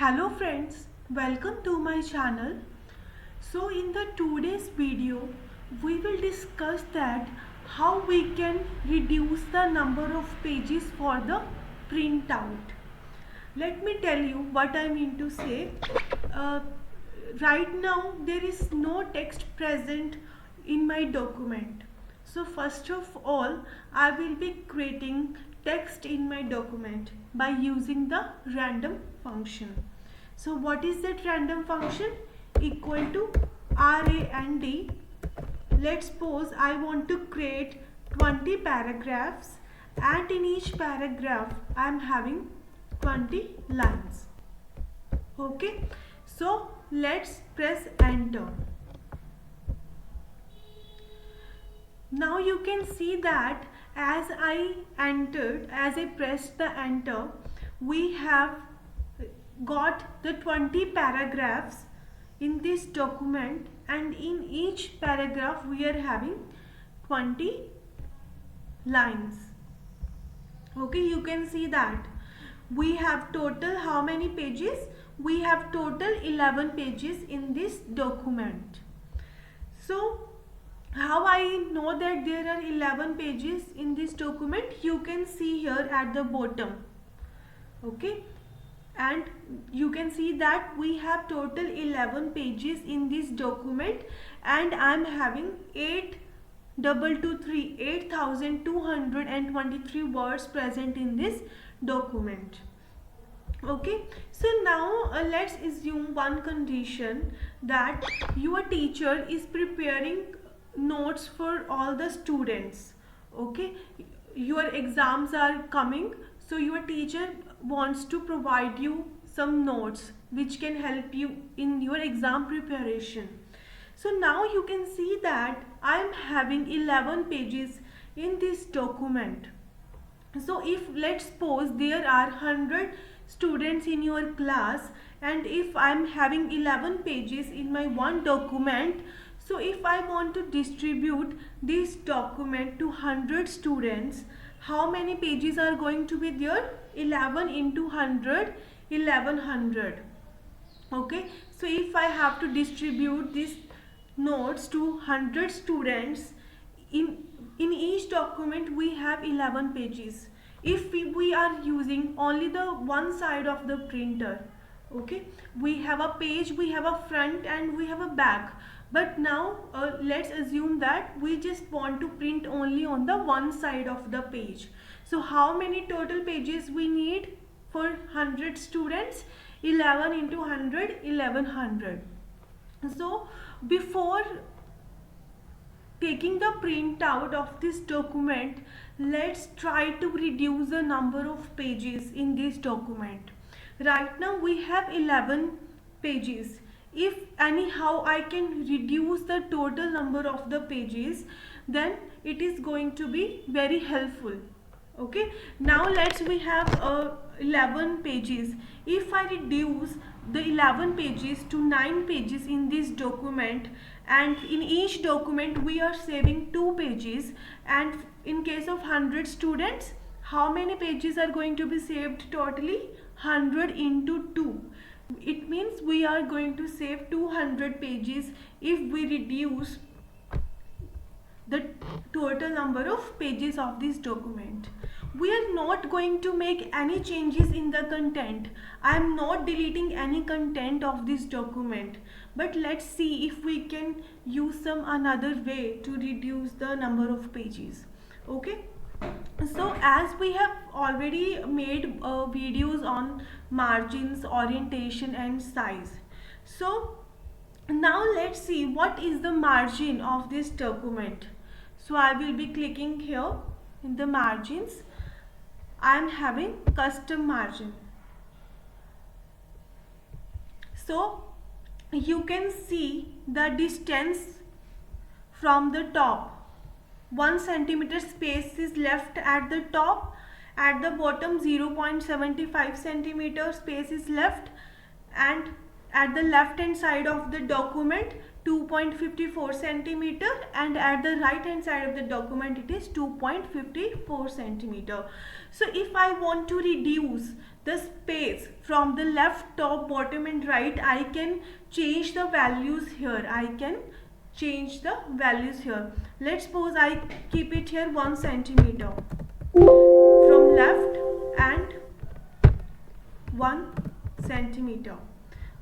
Hello friends, welcome to my channel. So in the today's video, we will discuss that how we can reduce the number of pages for the printout. Let me tell you what I mean to say. Uh, right now there is no text present in my document. So first of all, I will be creating text in my document by using the random function. So what is that random function? Equal to RAND. Let's suppose I want to create 20 paragraphs and in each paragraph I am having 20 lines. Okay, so let's press enter. Now you can see that as I pressed the enter, we have got the 20 paragraphs in this document, and in each paragraph we are having 20 lines. Okay, you can see that we have total how many pages? We have total 11 pages in this document. So how I know that there are 11 pages in this document? You can see here at the bottom. Okay, and you can see that we have total 11 pages in this document, and I am having 8,223 words present in this document. Okay, so now let's assume one condition, that your teacher is preparing notes for all the students. Okay, your exams are coming, so your teacher wants to provide you some notes which can help you in your exam preparation. So now you can see that I am having 11 pages in this document. So if let's suppose there are 100 students in your class, and if I am having 11 pages in my one document, so if I want to distribute this document to 100 students, how many pages are going to be there? 11 into 100, 1100. Okay, so if I have to distribute these notes to 100 students, in each document we have 11 pages. If we are using only the one side of the printer, okay, we have a page, we have a front and we have a back. But now let's assume that we just want to print only on the one side of the page. So how many total pages we need for 100 students? 11 into 100, 1100. So before taking the printout of this document, let's try to reduce the number of pages in this document. Right now we have 11 pages. If anyhow I can reduce the total number of the pages, then it is going to be very helpful. Okay, now we have 11 pages. If I reduce the 11 pages to 9 pages in this document, and in each document we are saving 2 pages, and in case of 100 students, how many pages are going to be saved totally? 100 into 2. It means we are going to save 200 pages if we reduce the total number of pages of this document. We are not going to make any changes in the content. I am not deleting any content of this document, but let's see if we can use some another way to reduce the number of pages. Okay, so as we have already made videos on margins, orientation and size, so now let's see what is the margin of this document. So I will be clicking here in the margins. I am having custom margin. So you can see the distance from the top. 1 centimeter space is left at the top. At the bottom 0.75 centimeter space is left, and at the left hand side of the document 2.54 centimeter, and at the right hand side of the document it is 2.54 centimeter. So if I want to reduce the space from the left, top, bottom and right, I can change the values here. Let's suppose I keep it here 1 centimeter from left and 1 centimeter.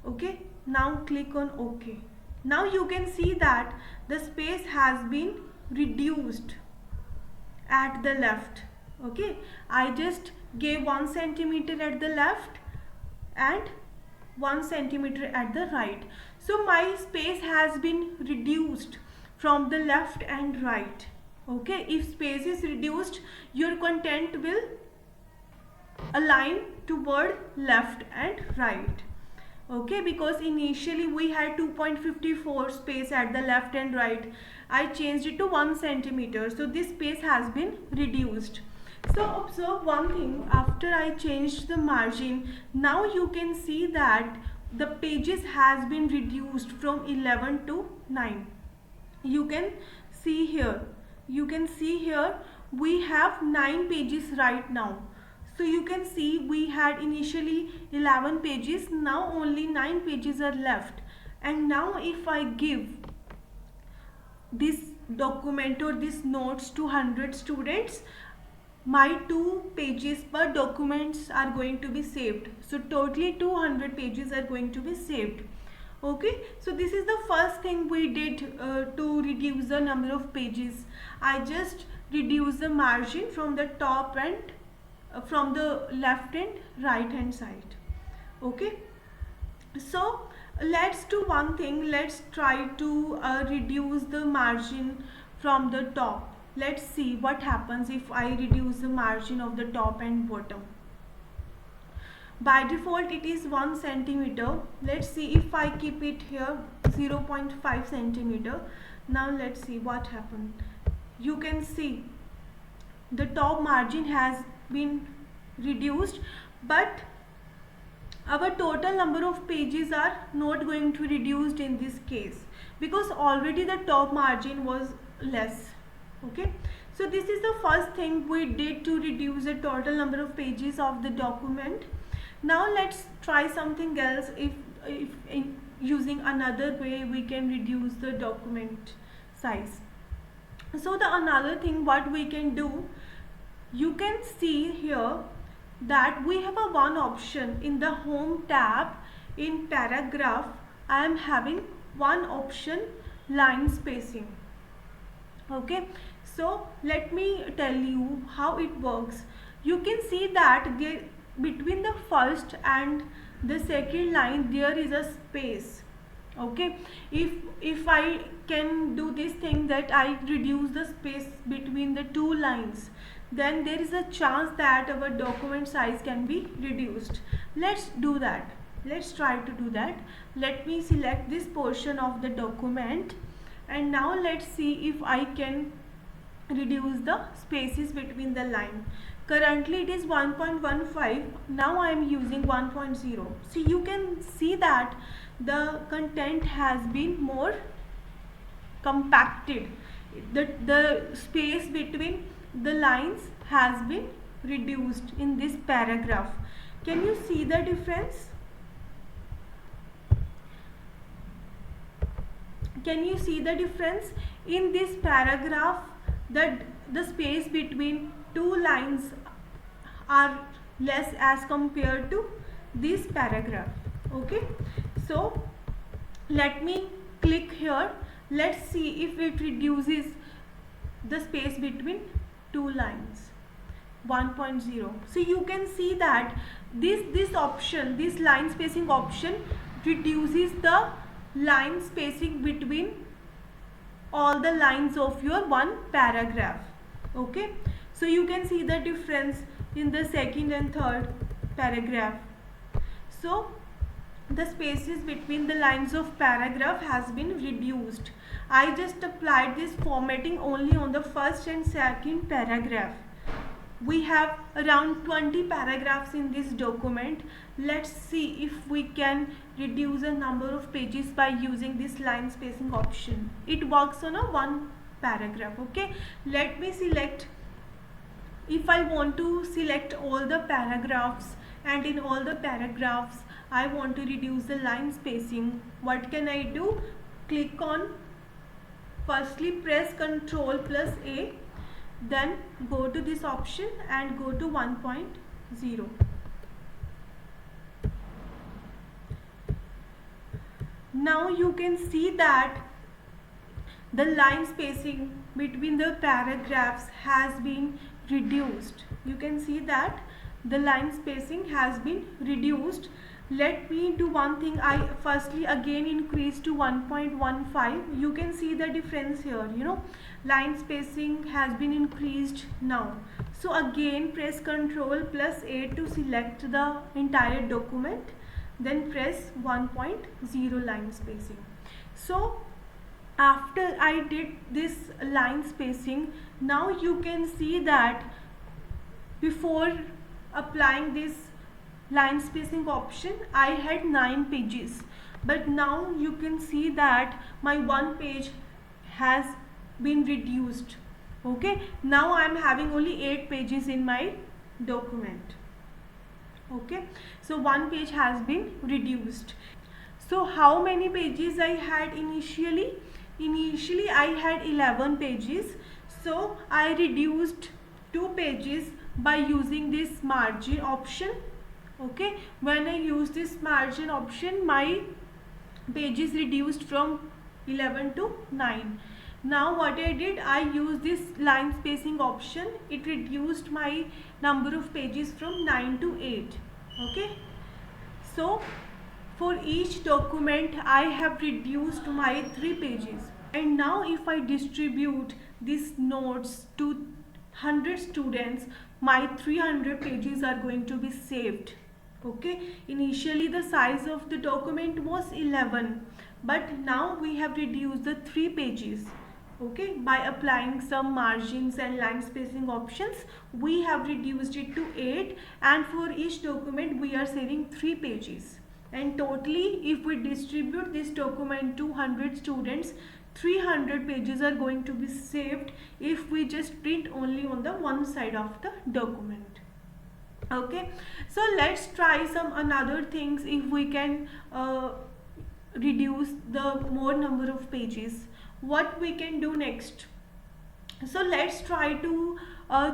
Okay, now click on OK. Now you can see that the space has been reduced at the left. Okay, I just gave 1 centimeter at the left and 1 centimeter at the right. So my space has been reduced from the left and right. Okay, if space is reduced, your content will align toward left and right. Okay, because initially we had 2.54 space at the left and right. I changed it to 1 centimeter, so this space has been reduced. So observe one thing, after I changed the margin, now you can see that the pages has been reduced from 11 to 9. You can see here we have 9 pages right now. So you can see we had initially 11 pages, now only 9 pages are left. And now if I give this document or this notes to 100 students, my 2 pages per documents are going to be saved. So totally 200 pages are going to be saved. Okay, so this is the first thing we did to reduce the number of pages. I just reduced the margin from the top and from the left and right hand side. Okay, so let's do one thing. Let's try to reduce the margin from the top. Let's see what happens if I reduce the margin of the top and bottom. By default it is 1 centimeter. Let's see if I keep it here 0.5 centimeter. Now let's see what happened. You can see the top margin has been reduced, but our total number of pages are not going to be reduced in this case because already the top margin was less. Okay, so this is the first thing we did to reduce the total number of pages of the document. Now let's try something else. If in using another way we can reduce the document size. So the another thing what we can do, you can see here that we have a one option in the home tab. In paragraph I am having one option, line spacing. Okay, so let me tell you how it works. You can see that there between the first and the second line there is a space. Okay, if I can do this thing that I reduce the space between the two lines, then there is a chance that our document size can be reduced. Let's do that. Let's try to do that. Let me select this portion of the document, and now let's see if I can reduce the spaces between the line. Currently it is 1.15. Now I am using 1.0. So you can see that the content has been more compacted. The space between the lines has been reduced in this paragraph. Can you see the difference? Can you see the difference? In this paragraph, the space between two lines are less as compared to this paragraph. Okay, so let me click here. Let's see if it reduces the space between two lines. 1.0. So you can see that this option, this line spacing option, reduces the line spacing between all the lines of your one paragraph. Okay, so you can see the difference in the second and third paragraph. So the spaces between the lines of paragraph has been reduced. I just applied this formatting only on the first and second paragraph. We have around 20 paragraphs in this document. Let's see if we can reduce the number of pages by using this line spacing option. It works on a one paragraph. Okay, let me select. If I want to select all the paragraphs, and in all the paragraphs I want to reduce the line spacing, what can I do? Click on, firstly press Ctrl plus A, then go to this option and go to 1.0. Now you can see that the line spacing between the paragraphs has been reduced. You can see that the line spacing has been reduced. Let me do one thing. I firstly again increase to 1.15. You can see the difference here, line spacing has been increased now. So again press Ctrl plus A to select the entire document, then press 1.0 line spacing. So after I did this line spacing, now you can see that before applying this line spacing option I had 9 pages, but now you can see that my one page has been reduced. Okay, now I am having only 8 pages in my document. Okay, so one page has been reduced. So how many pages I had initially? Initially I had 11 pages, so I reduced 2 pages by using this margin option. Okay, when I use this margin option, my pages reduced from 11 to 9. Now what I did, I used this line spacing option. It reduced my number of pages from 9 to 8. Okay, so for each document I have reduced my 3 pages. And now if I distribute these notes to 100 students, my 300 pages are going to be saved. Okay, initially the size of the document was 11, but now we have reduced the 3 pages. Okay, by applying some margins and line spacing options, we have reduced it to 8, and for each document we are saving 3 pages. And totally if we distribute this document to 100 students, 300 pages are going to be saved if we just print only on the one side of the document. Okay, so let's try some another things if we can reduce the more number of pages. What we can do next? So let's try to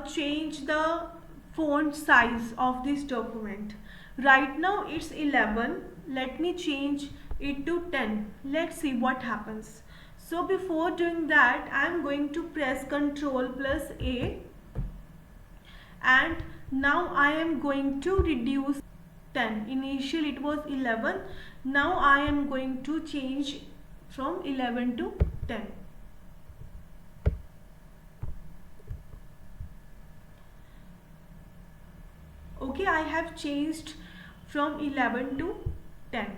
change the font size of this document. Right now it's 11. Let me change it to 10. Let's see what happens. So before doing that, I am going to press Ctrl plus A, and now I am going to reduce 10. Initially it was 11. Now I am going to change from 11 to 10. Okay, I have changed from 11 to 10.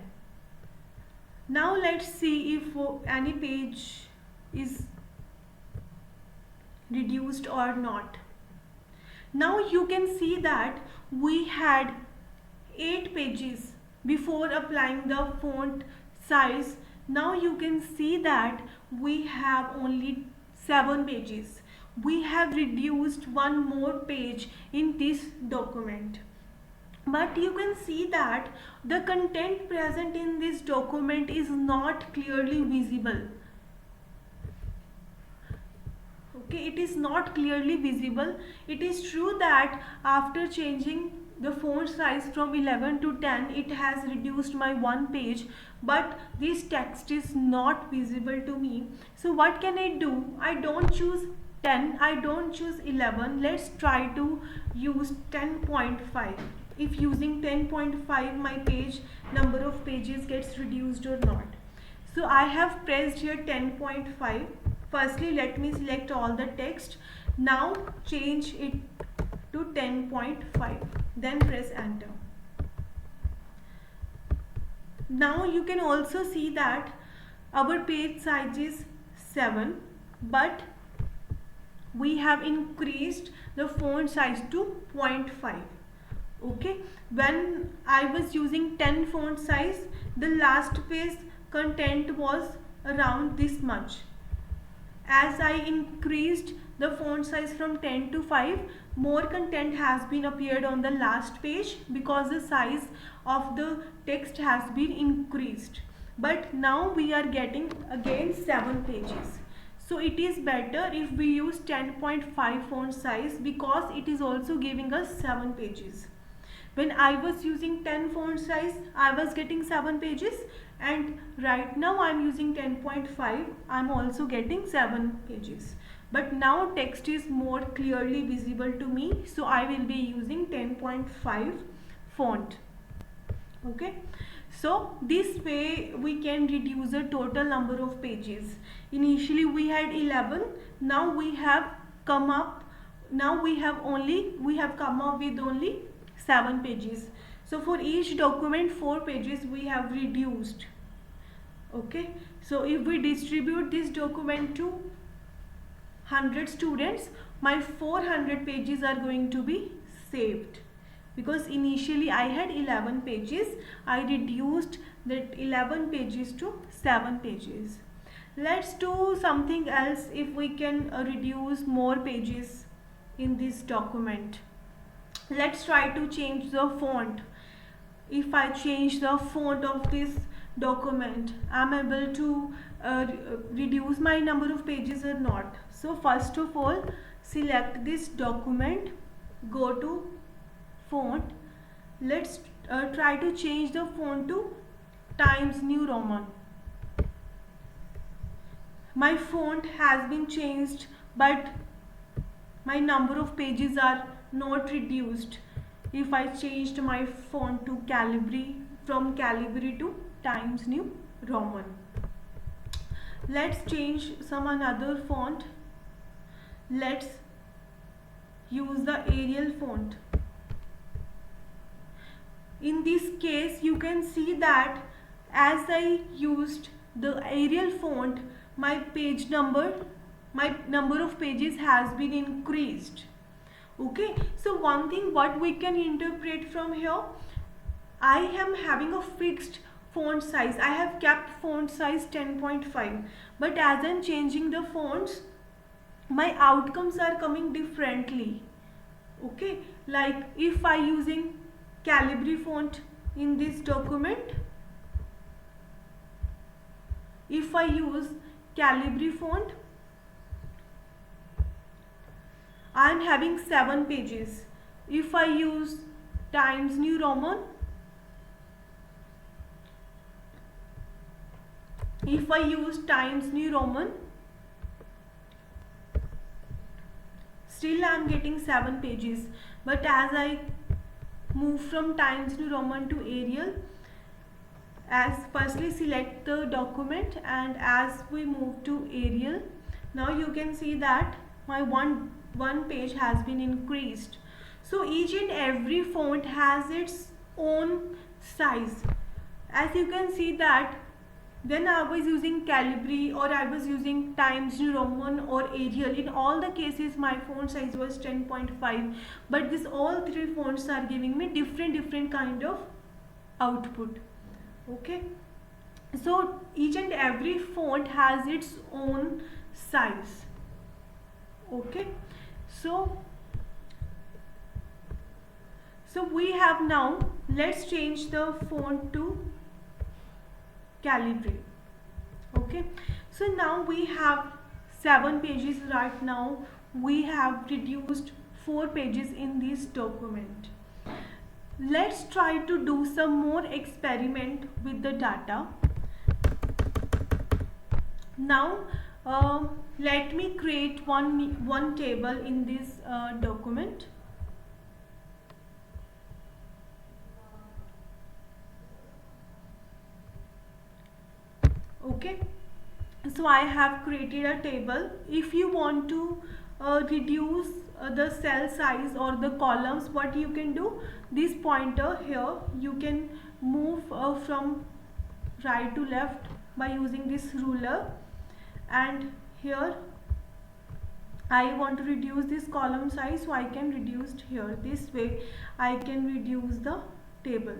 Now let's see if any page is reduced or not. Now you can see that we had 8 pages before applying the font size. Now you can see that we have only 7 pages. We have reduced one more page in this document. But you can see that the content present in this document is not clearly visible. Okay, it is not clearly visible. It is true that after changing the font size from 11 to 10, it has reduced my one page, but this text is not visible to me. So what can I do? I don't choose 10, I don't choose 11. Let's try to use 10.5. If using 10.5 my page number of pages gets reduced or not. So I have pressed here 10.5. Firstly let me select all the text. Now change it to 10.5, then press enter. Now you can also see that our page size is 7, but we have increased the font size to 0.5. Okay, when I was using 10 font size, the last page content was around this much. As I increased the font size from 10 to 5, more content has been appeared on the last page because the size of the text has been increased. But now we are getting again 7 pages. So it is better if we use 10.5 font size because it is also giving us 7 pages. When I was using 10 font size, I was getting 7 pages, and right now I am using 10.5, I am also getting 7 pages. But now text is more clearly visible to me, so I will be using 10.5 font. Okay, so this way we can reduce the total number of pages. Initially we had 11, now we have come up with only 7 pages. So for each document 4 pages we have reduced. Okay, so if we distribute this document to 100 students, my 400 pages are going to be saved, because initially I had 11 pages. I reduced that 11 pages to 7 pages. Let's do something else. If we can reduce more pages in this document, let's try to change the font. If I change the font of this document, I'm able to reduce my number of pages or not. So first of all, select this document, go to font. Let's try to change the font to Times New Roman. My font has been changed, but my number of pages are not reduced. If I changed my font to Calibri, from Calibri to Times New Roman. Let's change some another font. Let's use the Arial font. In this case, you can see that as I used the Arial font, my number of pages has been increased. Okay, so one thing what we can interpret from here, I am having a fixed font size. I have kept font size 10.5, but as I am changing the fonts, my outcomes are coming differently. Okay, like if I using Calibri font in this document, if I use Calibri font, I am having 7 pages. If I use Times New Roman, still I am getting 7 pages. But as I move from Times New Roman to Arial, as firstly select the document, and as we move to Arial, now you can see that my one page has been increased. So each and every font has its own size. As you can see that when I was using Calibri or I was using Times New Roman or Arial, in all the cases my font size was 10.5, but this all 3 fonts are giving me different kind of output. Okay, so each and every font has its own size. Okay, so we have now, let's change the font to Calibri. Okay, so now we have 7 pages. Right now we have reduced 4 pages in this document. Let's try to do some more experiment with the data. Now let me create one table in this document. Okay, so I have created a table. If you want to reduce the cell size or the columns, what you can do, this pointer here, you can move from right to left by using this ruler, and here I want to reduce this column size, so I can reduce it here. This way I can reduce the table.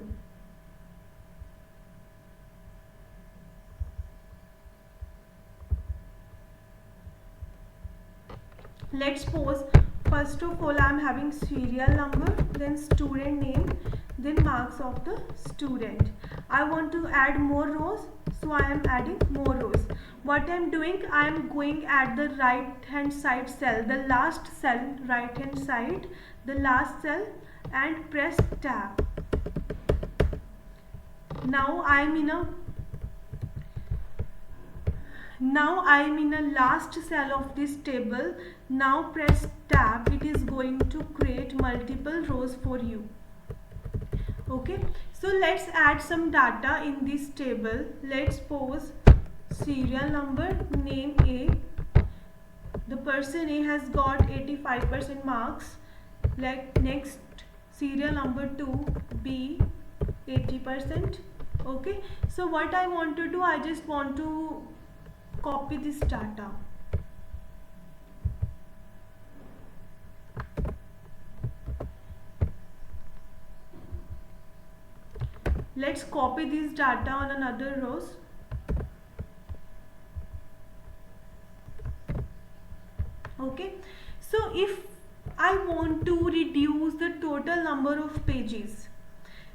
Let's suppose first of all I am having serial number, then student name, then marks of the student. I want to add more rows, so I am adding more rows. What I am doing, I am going at the right hand side cell, the last cell, right hand side, the last cell, and press tab. Now I am in a last cell of this table. Now press tab. It is going to create multiple rows for you. Okay, so let's add some data in this table. Let's suppose serial number, name A. The person A has got 85% marks. Like next, serial number 2, B, 80%. Okay, so what I want to do, I just want to copy this data. Let's copy this data on another rows. Okay, so if I want to reduce the total number of pages,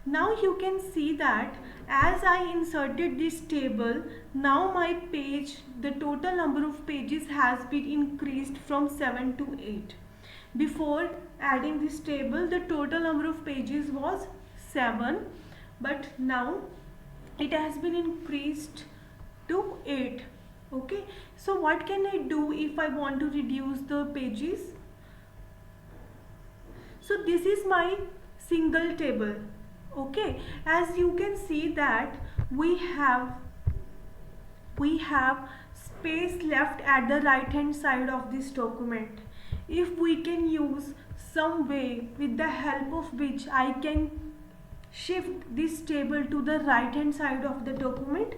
now you can see that as I inserted this table, now my page, the total number of pages has been increased from 7 to 8. Before adding this table, the total number of pages was 7, but now it has been increased to 8. Okay, so what can I do if I want to reduce the pages? So this is my single table. Okay, as you can see that we have space left at the right hand side of this document. If we can use some way with the help of which I can shift this table to the right hand side of the document,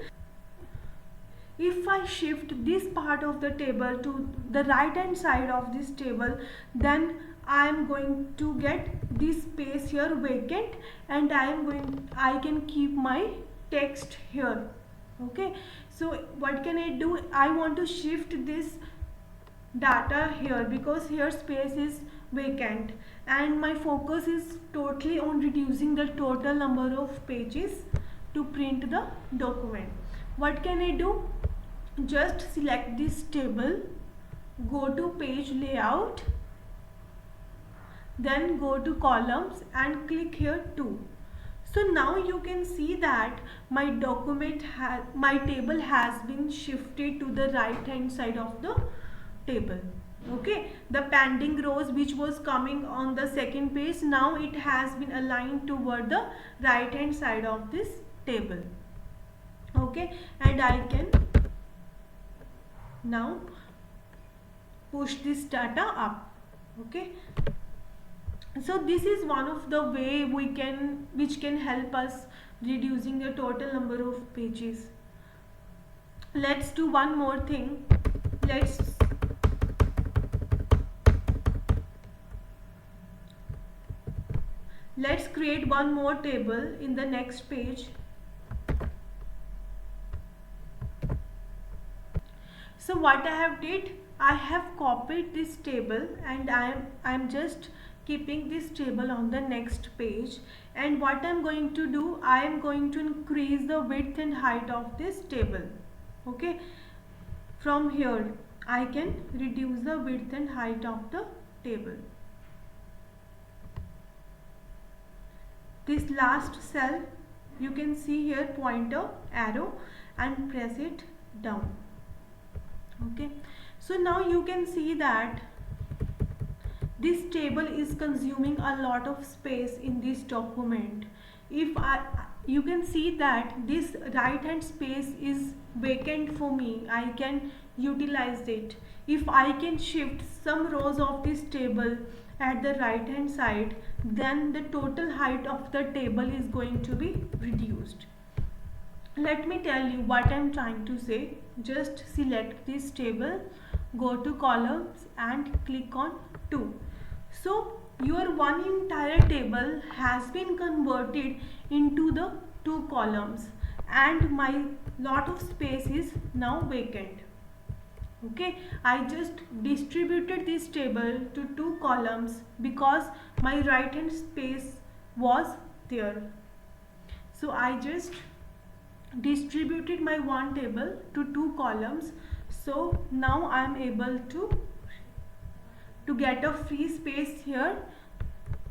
if I shift this part of the table to the right hand side of this table, then I am going to get this space here vacant, and I can keep my text here. Okay, so what can I do? I want to shift this data here because here space is vacant, and my focus is totally on reducing the total number of pages to print the document. What can I do? Just select this table, go to page layout, then go to columns and click here 2. So now you can see that my my table has been shifted to the right hand side of the table. Okay, the pending rows which was coming on the second page, now it has been aligned toward the right hand side of this table. Okay, and I can now push this data up. Okay, so this is one of the way which can help us reducing the total number of pages. Let's do one more thing. Let's create one more table in the next page. So what I have did, I have copied this table and I am just keeping this table on the next page, and what I am going to do, I am going to increase the width and height of this table. Okay, from here I can reduce the width and height of the table. This last cell, you can see here pointer arrow, and press it down. Okay, so now you can see that this table is consuming a lot of space in this document. You can see that this right hand space is vacant for me, I can utilize it. If I can shift some rows of this table at the right hand side, then the total height of the table is going to be reduced. Let me tell you what I am trying to say. Just select this table, go to columns and click on 2. So your one entire table has been converted into the 2 columns and my lot of space is now vacant. Okay, I just distributed this table to 2 columns because my right hand space was there. So I just distributed my one table to 2 columns. So now I am able to get a free space here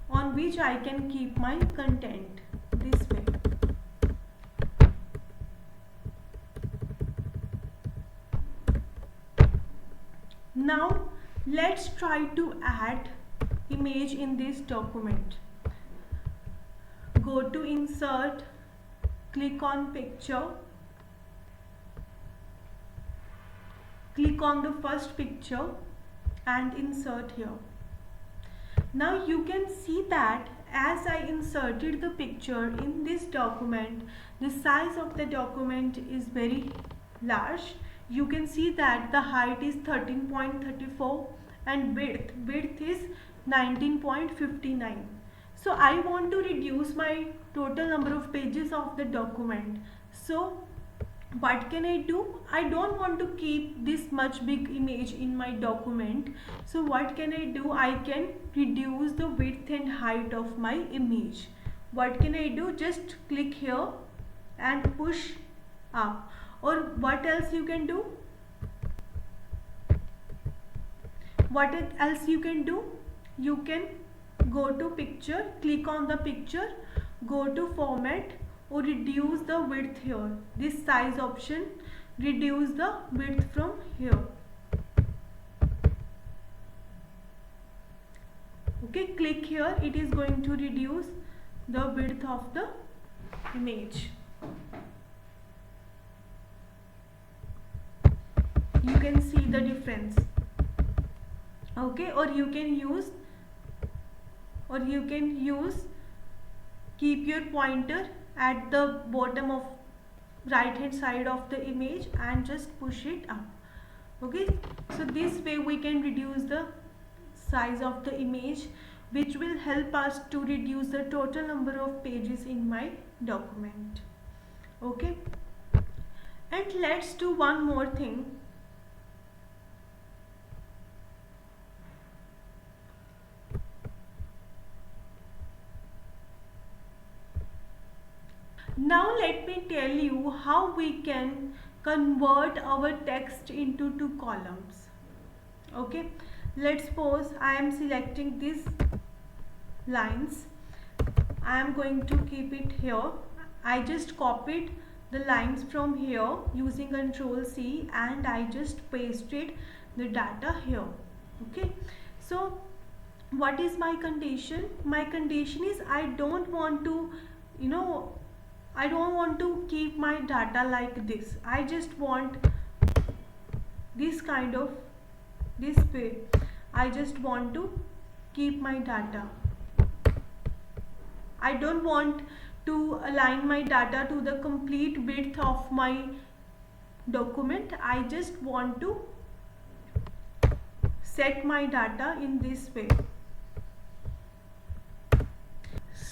on which I can keep my content this way. Now let's try to add image in this document. Go to insert, click on picture, click on the first picture and insert here. Now you can see that as I inserted the picture in this document, the size of the document is very large. You can see that the height is 13.34 and width is 19.59. So I want to reduce my total number of pages of the document. So what can I do? I don't want to keep this much big image in my document. So what can I do? I can reduce the width and height of my image. What can I do? Just click here and push up. Or what else you can do? What else you can do? You can go to picture, click on the picture, go to format or reduce the width here. This size option, reduce the width from here. Okay, click here. It is going to reduce the width of the image. You can see the difference. Okay, or you can use keep your pointer at the bottom of right hand side of the image and just push it up. Okay, so this way we can reduce the size of the image, which will help us to reduce the total number of pages in my document. Okay, and let's do one more thing. Now let me tell you how we can convert our text into 2 columns. Okay, let's suppose I am selecting these lines. I am going to keep it here. I just copied the lines from here using Ctrl C and I just pasted the data here. Okay, so what is my condition? My condition is I don't want to, I don't want to keep my data like this. I just want this kind of this way. I just want to keep my data. I don't want to align my data to the complete width of my document. I just want to set my data in this way.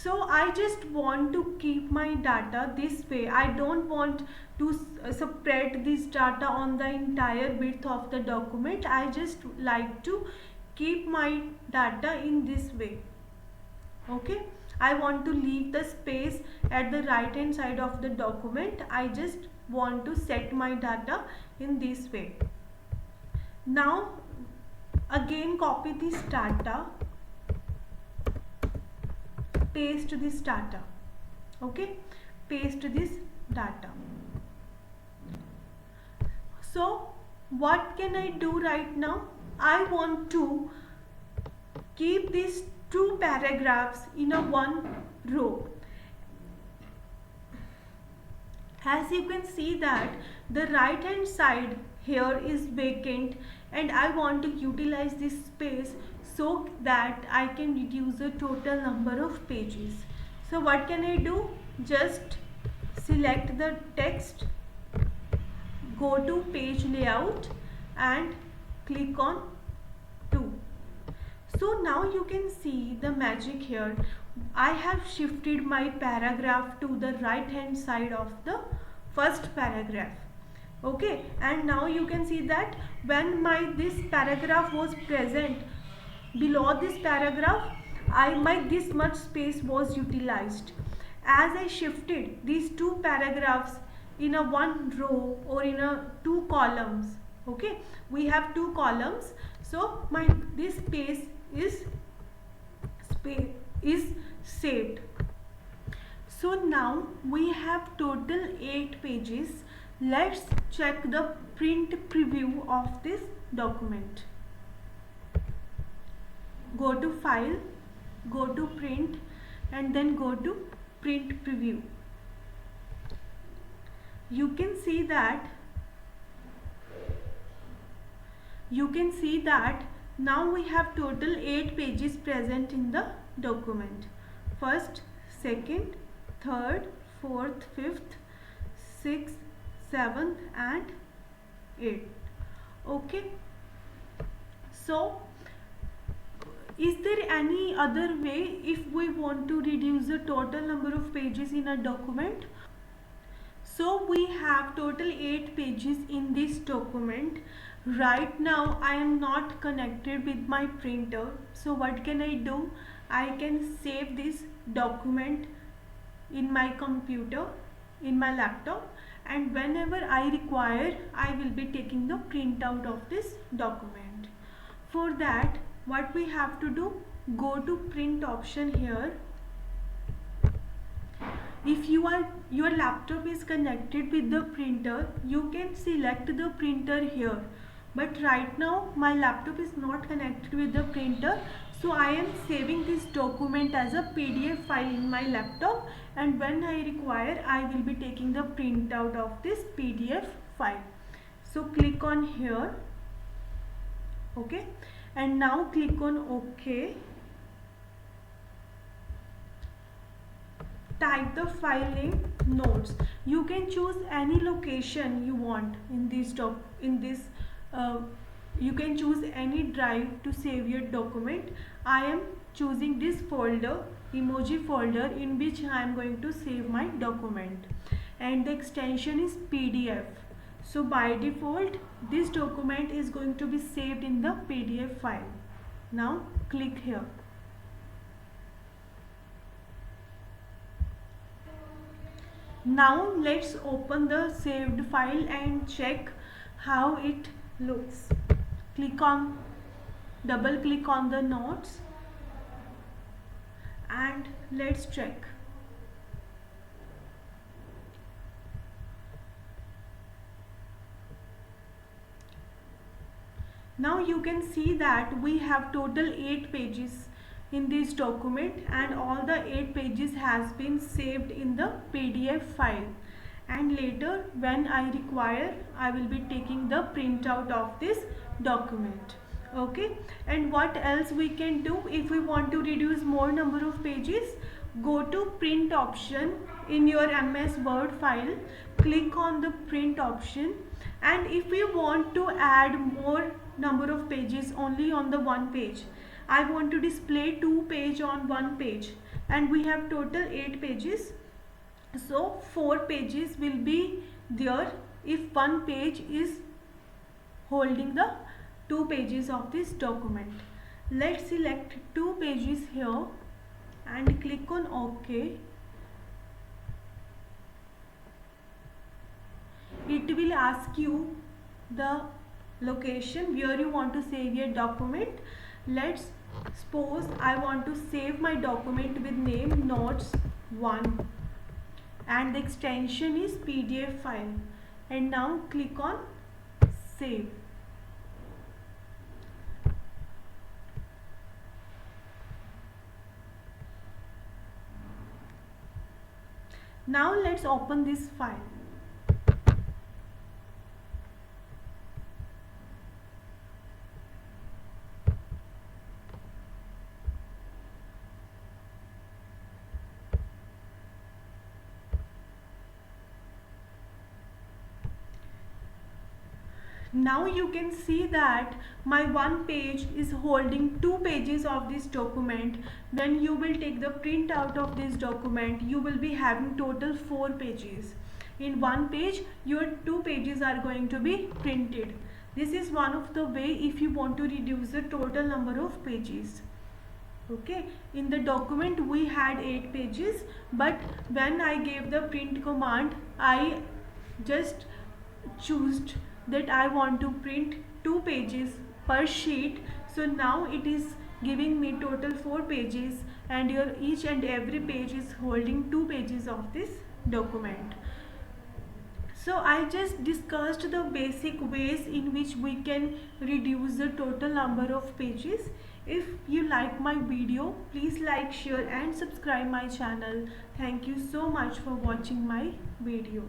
So I just want to keep my data this way. I don't want to spread this data on the entire width of the document. I just like to keep my data in this way. Okay, I want to leave the space at the right hand side of the document. I just want to set my data in this way. Now again copy this data, paste this data. Okay, paste this data. So what can I do right now? I want to keep these 2 paragraphs in a one row. As you can see that the right hand side here is vacant and I want to utilize this space so that I can reduce the total number of pages. So what can I do? Just select the text, go to page layout and click on 2. So now you can see the magic here. I have shifted my paragraph to the right hand side of the first paragraph. Okay, and now you can see that when this paragraph was present below this paragraph, this much space was utilized. As I shifted these two paragraphs in a one row or in a two columns, okay, we have two columns, so this space is saved. So now we have total 8 pages. Let's check the print preview of this document. Go to file, go to print, and then go to print preview. You can see that now we have total 8 pages present in the document. First, second, third, fourth, fifth, sixth, seventh and 8th. Okay, so is there any other way if we want to reduce the total number of pages in a document? So we have total 8 pages in this document. Right now I am not connected with my printer, so what can I do? I can save this document in my computer, in my laptop, and whenever I require, I will be taking the printout of this document. For that, what we have to do, go to print option here. If your laptop is connected with the printer, you can select the printer here. But right now my laptop is not connected with the printer, so I am saving this document as a PDF file in my laptop, and when I require, I will be taking the printout of this PDF file. So click on here, okay, and now click on OK. Type the file name notes. You can choose any location you want in this you can choose any drive to save your document. I am choosing this folder, emoji folder, in which I am going to save my document, and the extension is PDF. So by default this document is going to be saved in the PDF file. Now click here. Now let's open the saved file and check how it looks. Double click on the notes and let's check. Now you can see that we have total 8 pages in this document, and all the 8 pages has been saved in the PDF file, and later when I require, I will be taking the printout of this document. Okay, and what else we can do if we want to reduce more number of pages? Go to print option in your MS Word file, click on the print option, and if we want to add more number of pages only on the one page, I want to display 2 pages on one page, and we have total 8 pages, so 4 pages will be there if one page is holding the 2 pages of this document. Let's select 2 pages here and click on OK. It will ask you the location where you want to save your document. Let's suppose I want to save my document with name notes 1 and the extension is PDF file, and now click on save. Now let's open this file. Now you can see that my one page is holding 2 pages of this document. When you will take the printout of this document, you will be having total 4 pages. In one page, your 2 pages are going to be printed. This is one of the way if you want to reduce the total number of pages. Okay, in the document we had 8 pages, but when I gave the print command, I just choose that I want to print 2 pages per sheet. So now it is giving me total 4 pages, and your each and every page is holding 2 pages of this document. So I just discussed the basic ways in which we can reduce the total number of pages. If you like my video, please like, share and subscribe my channel. Thank you so much for watching my video.